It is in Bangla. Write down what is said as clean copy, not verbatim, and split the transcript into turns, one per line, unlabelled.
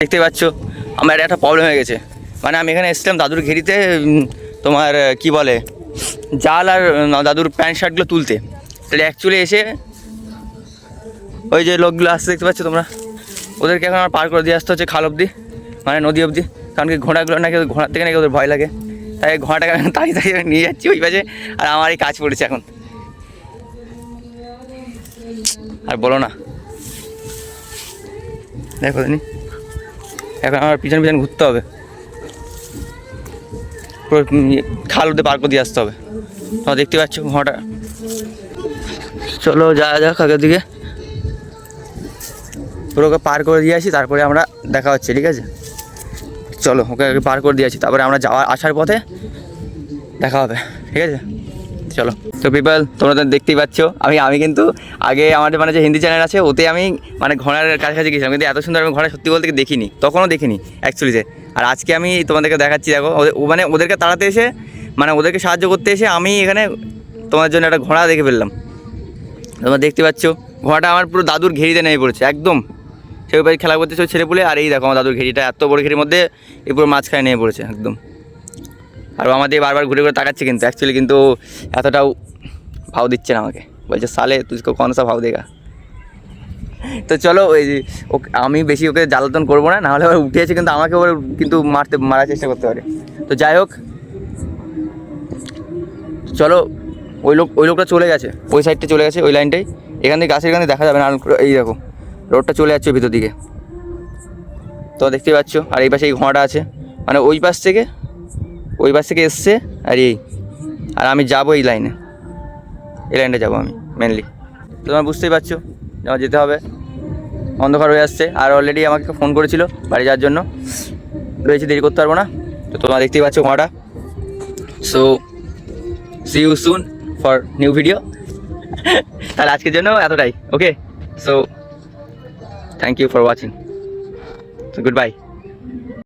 দেখতে পাচ্ছ আমার একটা প্রবলেম হয়ে গেছে। মানে আমি এখানে এসেছিলাম দাদুর ঘেরিতে তোমার কি বলে জাল আর দাদুর প্যান্ট শার্টগুলো তুলতে। তাহলে অ্যাকচুয়ালি এসে ওই যে লোকগুলো আসতে দেখতে পাচ্ছ তোমরা, ওদেরকে এখন আমার পার করে দিয়ে আসতে হচ্ছে খাল অবধি, মানে নদী অবধি। কারণ কি ঘোড়াগুলো নাকি ঘোড়ার থেকে নাকি ওদের ভয় লাগে, তাই ঘোড়াটাকে আমি তাড়িয়ে তাড়িয়ে নিয়ে যাচ্ছি ওই পাশে। আর আমারই কাজ পড়েছে এখন, আর বলো না। দেখো দিনি এখন আমার পিছন পিছন ঘুরতে হবে, পুরো খাল অবধি পার করে দিয়ে আসতে হবে। তোমরা দেখতে পাচ্ছ ঘোড়াটা। চলো যাওয়া যাক আগের দিকে, পুরো ওকে পার করে দিয়ে আসি, তারপরে আমরা দেখা হচ্ছে, ঠিক আছে? চলো ওকে আগে পার করে দিয়ে আসি, তারপরে আমরা আসার পথে দেখা হবে, ঠিক আছে? চলো। তো পিপল তোমরা তো দেখতেই পাচ্ছ আমি কিন্তু আগে আমাদের মানে যে হিন্দি চ্যানেল আছে ওতে আমি মানে ঘোড়ার কাছাকাছি গেছিলাম, কিন্তু এত সুন্দর আমি ঘোড়া সত্যি বলতে দেখিনি, তখনও দেখিনি অ্যাকচুয়ালিতে। আর আজকে আমি তোমাদেরকে দেখাচ্ছি, দেখো মানে ওদেরকে তাড়াতে এসে, মানে ওদেরকে সাহায্য করতে এসে আমি এখানে তোমার জন্য একটা ঘোড়া দেখে ফেললাম। তোমরা দেখতে পাচ্ছ ঘোড়াটা আমার পুরো দাদুর ঘেরিতে নেমে পড়েছে একদম। সে ওই খেলা করতে সব ছেড়ে পুলে, আর এই দেখো আমার দাদুর ঘেরিটা এত বড় ঘেরির মধ্যে এই পুরো মাঝখানে নেমে পড়েছে একদম। আর আমাদের বারবার ঘুরে ঘুরে তাকাচ্ছে, কিন্তু অ্যাকচুয়ালি কিন্তু এতটাও ভাও দিচ্ছে না আমাকে, বলছে সালে তুইকে কোন সা ভাও দেগা। তো চলো ওই ওকে আমি বেশি ওকে জ্বালাতন করবো না, নাহলে ওর উঠেছে কিন্তু আমাকে ওর কিন্তু মারার চেষ্টা করতে পারে। তো যাই হোক চলো, ওই লোকটা চলে গেছে, ওই সাইডটা চলে গেছে, ওই লাইনটাই। এখান থেকে গাছের এখানে দেখা যাবে না, এই দেখো রোডটা চলে যাচ্ছে ভিতর দিকে, তো দেখতেই পাচ্ছ। আর এই পাশে এই ঘোড়াটা আছে, মানে ওই পাশ থেকে এসছে। আর আমি যাবো এই লাইনটা যাবো আমি মেনলি। তোমরা বুঝতেই পারছো আমার যেতে হবে, অন্ধকার হয়ে আসছে। আর অলরেডি আমাকে ফোন করেছিল বাড়ি যাওয়ার জন্য, রয়েছে, দেরি করতে পারবো না। তো তোমরা দেখতেই পাচ্ছ ঘোড়াটা। So see you soon for new video. তাহলে আজকের জন্য এতটাই, okay? So thank you for watching, so good bye.